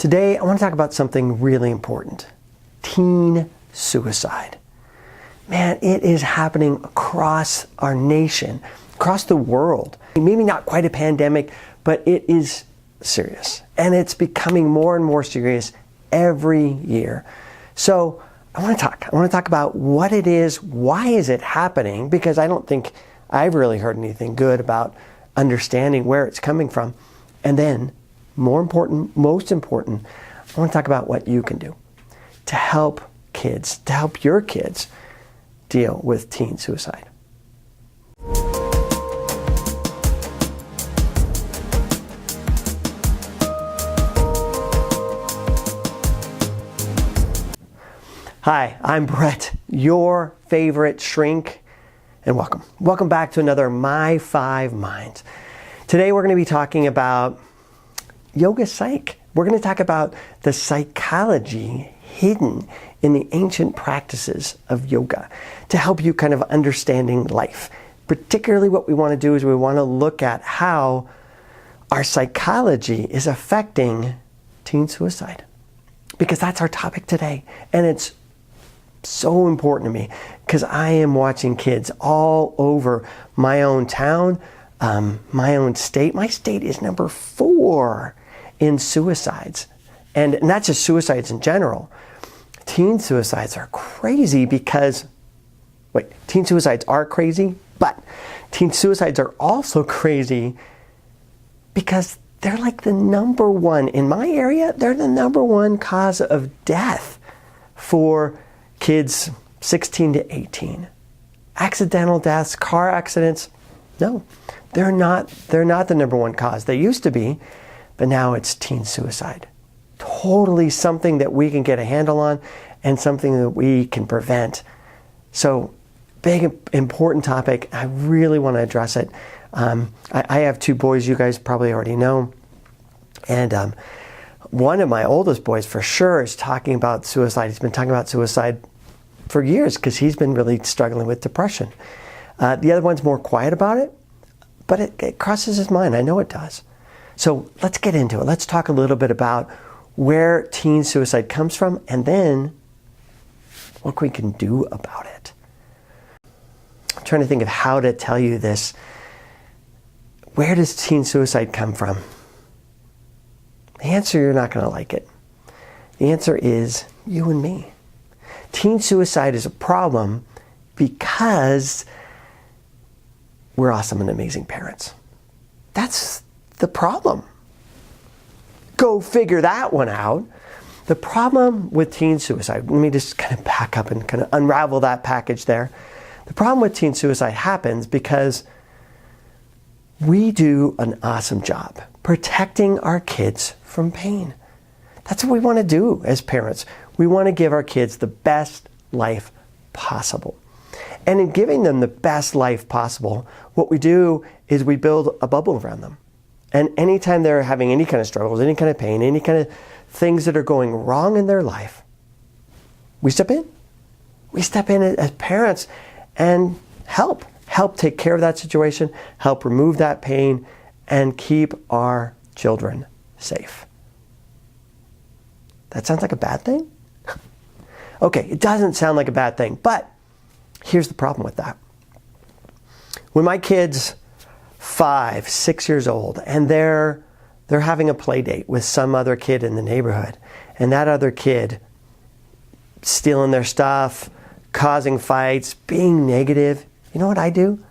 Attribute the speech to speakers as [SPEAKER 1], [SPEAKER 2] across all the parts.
[SPEAKER 1] Today, I want to talk about something really important. Teen suicide. Man, it is happening across our nation, across the world. Maybe not quite a pandemic, but it is serious. And it's becoming more and more serious every year. So I want to talk about what it is, why is it happening, because I don't think I've really heard anything good about understanding where it's coming from. And then, most important, I want to talk about what you can do to help kids, to help your kids deal with teen suicide. Hi, I'm Brett, your favorite shrink, and welcome. Welcome back to another My 5 Minds. Today we're going to be talking about yoga psych. We're going to talk about the psychology hidden in the ancient practices of yoga to help you kind of understanding life. Particularly what we want to do is we want to look at how our psychology is affecting teen suicide. Because that's our topic today. And it's so important to me because I am watching kids all over my own town, my own state. My state is number 4 in suicides. And not just suicides in general. Teen suicides are crazy because, teen suicides are crazy, but teen suicides are also crazy because they're like the number one, in my area, they're the number one cause of death for kids 16 to 18. Accidental deaths, car accidents, no, they're not the number one cause. They used to be, but now it's teen suicide. Totally something that we can get a handle on and something that we can prevent. So, big, important topic. I really want to address it. I have 2 boys you guys probably already know. And one of my oldest boys for sure is talking about suicide. He's been talking about suicide for years because he's been really struggling with depression. The other one's more quiet about it, but it crosses his mind. I know it does. So let's get into it. Let's talk a little bit about where teen suicide comes from and then what we can do about it. I'm trying to think of how to tell you this. Where does teen suicide come from? The answer, you're not going to like it. The answer is you and me. Teen suicide is a problem because we're awesome and amazing parents. That's the problem. Go figure that one out. The problem with teen suicide, let me just kind of back up and kind of unravel that package there. The problem with teen suicide happens because we do an awesome job protecting our kids from pain. That's what we want to do as parents. We want to give our kids the best life possible. And in giving them the best life possible, what we do is we build a bubble around them. And anytime they're having any kind of struggles, any kind of pain, any kind of things that are going wrong in their life, we step in. We step in as parents and help take care of that situation, help remove that pain, and keep our children safe. That sounds like a bad thing? Okay, it doesn't sound like a bad thing, but here's the problem with that. When my kids 5, 6 years old, and they're having a play date with some other kid in the neighborhood, and that other kid stealing their stuff, causing fights, being negative, you know what I do?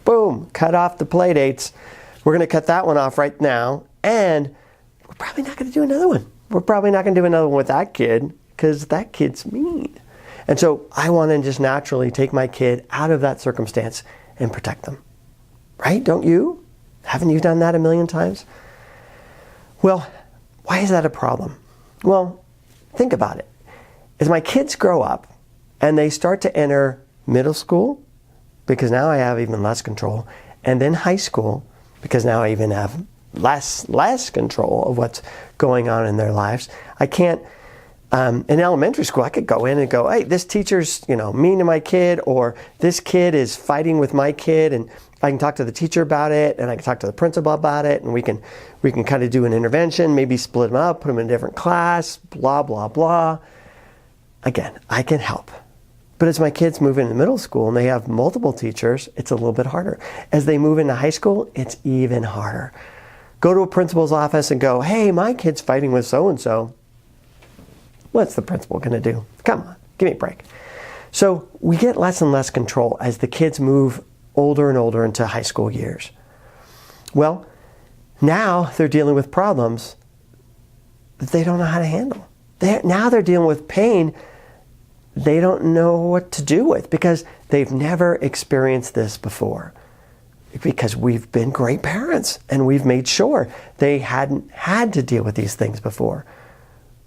[SPEAKER 1] Boom, cut off the play dates. We're going to cut that one off right now, and we're probably not going to do another one. We're probably not going to do another one with that kid because that kid's mean. And so I want to just naturally take my kid out of that circumstance and protect them. Right? Don't you? Haven't you done that a million times? Well, why is that a problem? Well, think about it. As my kids grow up and they start to enter middle school, because now I have even less control, and then high school, because now I even have less control of what's going on in their lives. I can't, in elementary school, I could go in and go, hey, this teacher's, mean to my kid, or this kid is fighting with my kid, and I can talk to the teacher about it, and I can talk to the principal about it, and we can kind of do an intervention, maybe split them up, put them in a different class, blah, blah, blah. Again, I can help. But as my kids move into middle school and they have multiple teachers, it's a little bit harder. As they move into high school, it's even harder. Go to a principal's office and go, hey, my kid's fighting with so-and-so. What's the principal going to do? Come on, give me a break. So we get less and less control as the kids move older and older into high school years. Well, now they're dealing with problems that they don't know how to handle. Now they're dealing with pain they don't know what to do with because they've never experienced this before. Because we've been great parents and we've made sure they hadn't had to deal with these things before.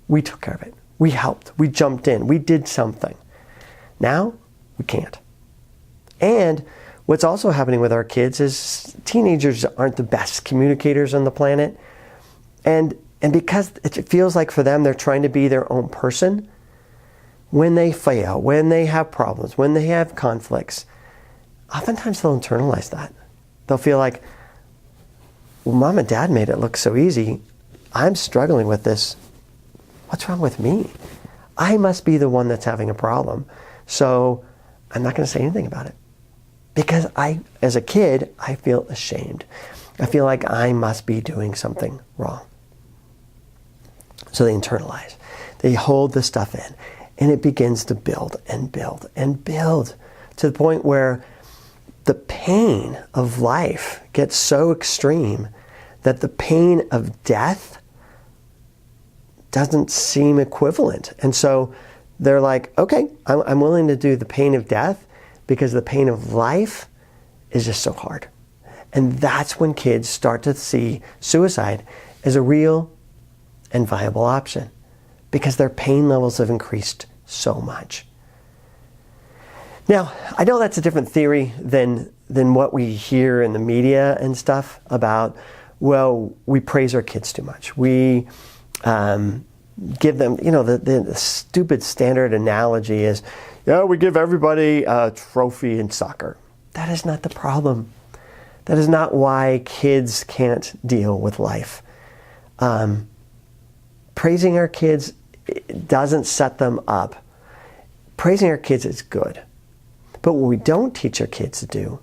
[SPEAKER 1] We took care of it. We helped. We jumped in. We did something. Now, we can't. And what's also happening with our kids is teenagers aren't the best communicators on the planet. And because it feels like for them they're trying to be their own person, when they fail, when they have problems, when they have conflicts, oftentimes they'll internalize that. They'll feel like, well, mom and dad made it look so easy. I'm struggling with this. What's wrong with me? I must be the one that's having a problem. So I'm not going to say anything about it. Because as a kid, I feel ashamed. I feel like I must be doing something wrong. So they internalize. They hold the stuff in. And it begins to build and build and build to the point where the pain of life gets so extreme that the pain of death doesn't seem equivalent. And so they're like, okay, I'm willing to do the pain of death because the pain of life is just so hard. And that's when kids start to see suicide as a real and viable option because their pain levels have increased so much. Now, I know that's a different theory than what we hear in the media and stuff about, well, we praise our kids too much. We give them, the stupid standard analogy is, we give everybody a trophy in soccer. That is not the problem. That is not why kids can't deal with life. Praising our kids doesn't set them up. Praising our kids is good. But what we don't teach our kids to do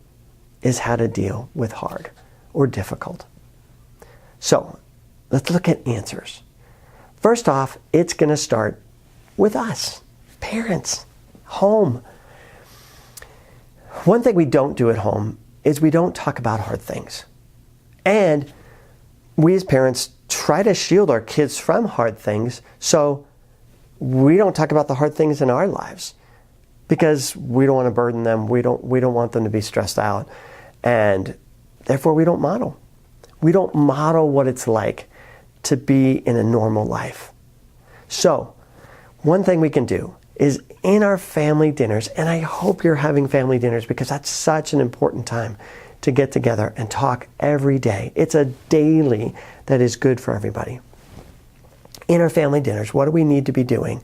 [SPEAKER 1] is how to deal with hard or difficult. So let's look at answers. First off, it's going to start with us, parents, home. One thing we don't do at home is we don't talk about hard things. And we as parents try to shield our kids from hard things, so we don't talk about the hard things in our lives because we don't want to burden them. We don't want them to be stressed out. And therefore we don't model. We don't model what it's like to be in a normal life. So one thing we can do is in our family dinners, and I hope you're having family dinners because that's such an important time to get together and talk every day. It's a daily that is good for everybody. In our family dinners, what do we need to be doing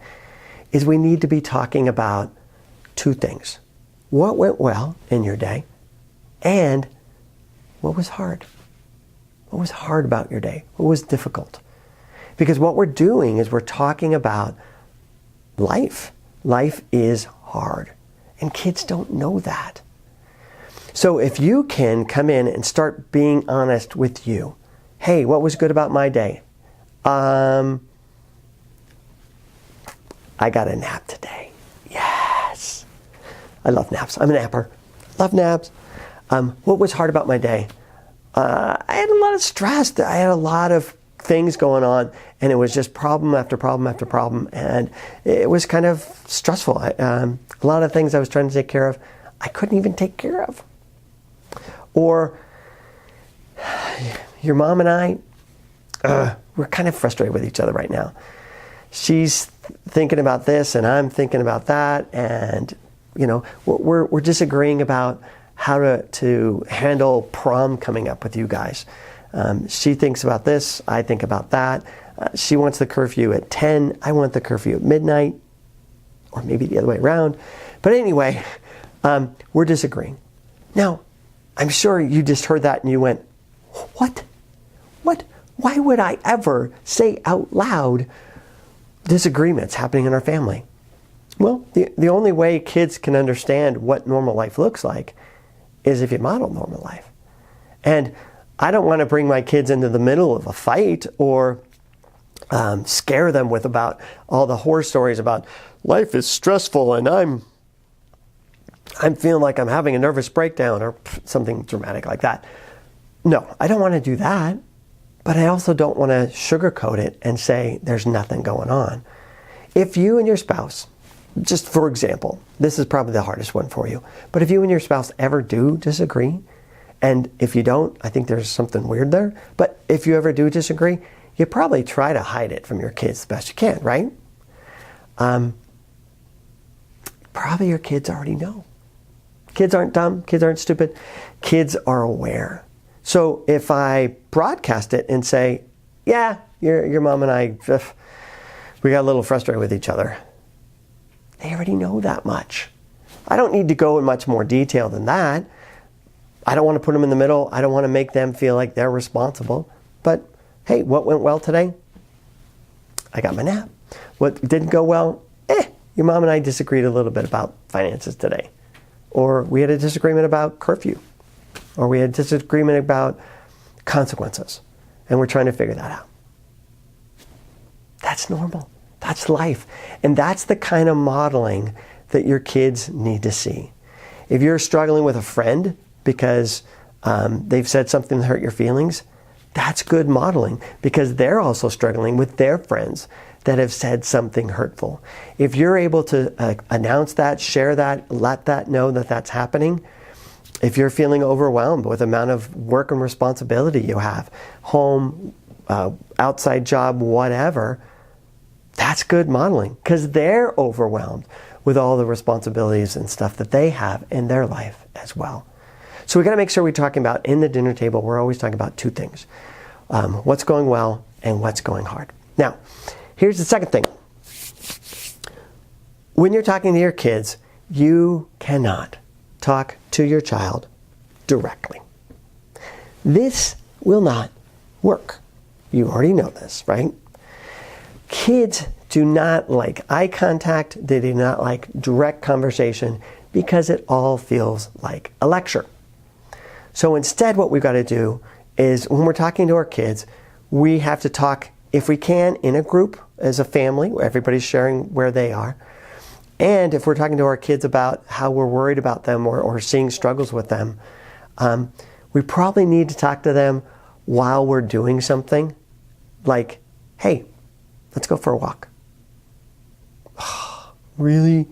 [SPEAKER 1] is we need to be talking about two things. What went well in your day and what was hard? What was hard about your day? What was difficult? Because what we're doing is we're talking about life. Life is hard. And kids don't know that. So if you can come in and start being honest with you. Hey, what was good about my day? I got a nap today. Yes. I love naps. I'm a napper. Love naps. What was hard about my day? I had a lot of stress. I had a lot of things going on, and it was just problem after problem after problem, and it was kind of stressful. A lot of things I was trying to take care of, I couldn't even take care of. Or your mom and I, we're kind of frustrated with each other right now. She's thinking about this, and I'm thinking about that, and we're disagreeing about how to handle prom coming up with you guys. She thinks about this, I think about that. She wants the curfew at 10, I want the curfew at midnight, or maybe the other way around. But anyway, we're disagreeing. Now, I'm sure you just heard that and you went, what? What? Why would I ever say out loud disagreements happening in our family? Well, the only way kids can understand what normal life looks like is if you model normal life. And I don't want to bring my kids into the middle of a fight or scare them with about all the horror stories about life is stressful and I'm feeling like I'm having a nervous breakdown or something dramatic like that. No, I don't want to do that. But I also don't want to sugarcoat it and say there's nothing going on. If you and your spouse, just for example, this is probably the hardest one for you, but if you and your spouse ever do disagree, and if you don't, I think there's something weird there, but if you ever do disagree, you probably try to hide it from your kids the best you can, right? Probably your kids already know. Kids aren't dumb, kids aren't stupid, kids are aware. So if I broadcast it and say, yeah, your mom and I, we got a little frustrated with each other, they already know that much. I don't need to go in much more detail than that. I don't want to put them in the middle. I don't want to make them feel like they're responsible. But hey, what went well today? I got my nap. What didn't go well? Your mom and I disagreed a little bit about finances today. Or we had a disagreement about curfew. Or we had disagreement about consequences. And we're trying to figure that out. That's normal. That's life. And that's the kind of modeling that your kids need to see. If you're struggling with a friend because they've said something that hurt your feelings, that's good modeling because they're also struggling with their friends that have said something hurtful. If you're able to announce that, share that, let that know that that's happening, if you're feeling overwhelmed with the amount of work and responsibility you have, home, outside job, whatever, that's good modeling because they're overwhelmed with all the responsibilities and stuff that they have in their life as well. So we got to make sure we're talking about in the dinner table, we're always talking about two things. What's going well and what's going hard. Now, here's the second thing. When you're talking to your kids, you cannot talk to your child directly. This will not work. You already know this, right? Kids do not like eye contact. They do not like direct conversation because it all feels like a lecture. So instead, what we've got to do is when we're talking to our kids, we have to talk, if we can, in a group as a family, where everybody's sharing where they are. And if we're talking to our kids about how we're worried about them or seeing struggles with them, we probably need to talk to them while we're doing something like, hey, let's go for a walk. Really?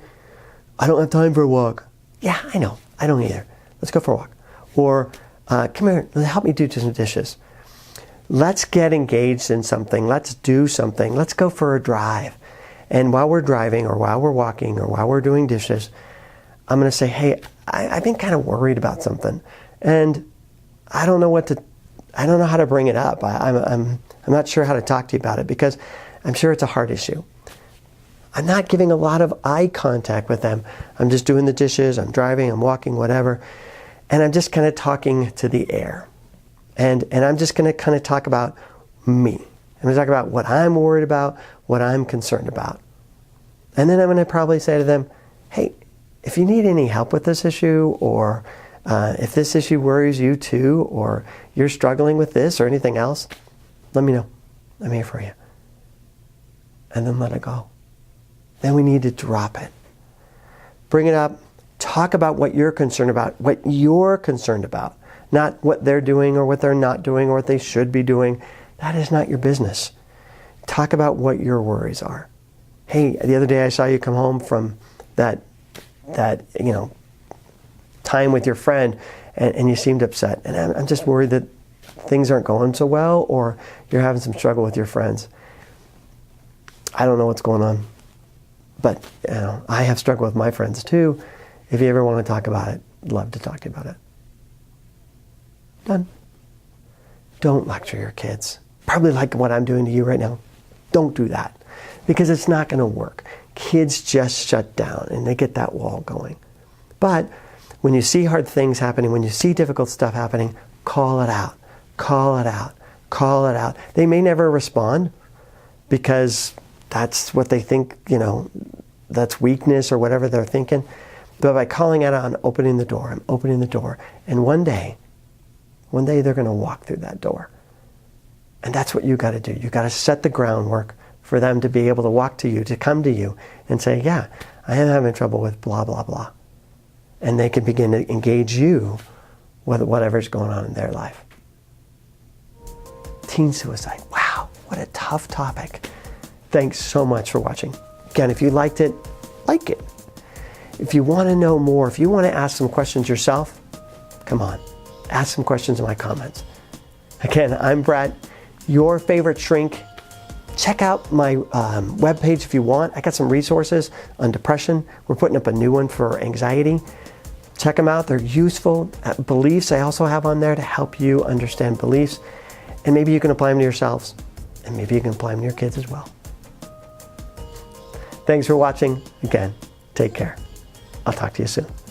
[SPEAKER 1] I don't have time for a walk. Yeah, I know. I don't either. Let's go for a walk. Or, come here, help me do some dishes. Let's get engaged in something. Let's do something. Let's go for a drive. And while we're driving or while we're walking or while we're doing dishes, I'm going to say, hey, I've been kind of worried about something. And I don't know how to bring it up. I'm not sure how to talk to you about it because I'm sure it's a hard issue. I'm not giving a lot of eye contact with them. I'm just doing the dishes, I'm driving, I'm walking, whatever. And I'm just kind of talking to the air. And I'm just going to kind of talk about me. I'm going to talk about what I'm worried about, what I'm concerned about. And then I'm going to probably say to them, hey, if you need any help with this issue, or if this issue worries you too, or you're struggling with this or anything else, let me know. I'm here for you. And then let it go. Then we need to drop it. Bring it up. Talk about what you're concerned about, not what they're doing or what they're not doing or what they should be doing. That is not your business. Talk about what your worries are. Hey, the other day I saw you come home from that time with your friend and you seemed upset. And I'm just worried that things aren't going so well or you're having some struggle with your friends. I don't know what's going on. But I have struggled with my friends too. If you ever want to talk about it, I'd love to talk to you about it. Done. Don't lecture your kids. Probably like what I'm doing to you right now. Don't do that. Because it's not going to work. Kids just shut down and they get that wall going. But when you see hard things happening, when you see difficult stuff happening, call it out. Call it out. Call it out. They may never respond because that's what they think, that's weakness or whatever they're thinking. But by calling it out and opening the door, I'm opening the door. And one day they're going to walk through that door. And that's what you got to do. You got to set the groundwork for them to be able to walk to you, to come to you and say, yeah, I am having trouble with blah, blah, blah. And they can begin to engage you with whatever's going on in their life. Teen suicide. Wow, what a tough topic. Thanks so much for watching. Again, if you liked it, like it. If you want to know more, if you want to ask some questions yourself, come on, ask some questions in my comments. Again, I'm Brett, your favorite shrink. Check out my webpage if you want. I got some resources on depression. We're putting up a new one for anxiety. Check them out. They're useful. Beliefs I also have on there to help you understand beliefs. And maybe you can apply them to yourselves. And maybe you can apply them to your kids as well. Thanks for watching. Again, take care. I'll talk to you soon.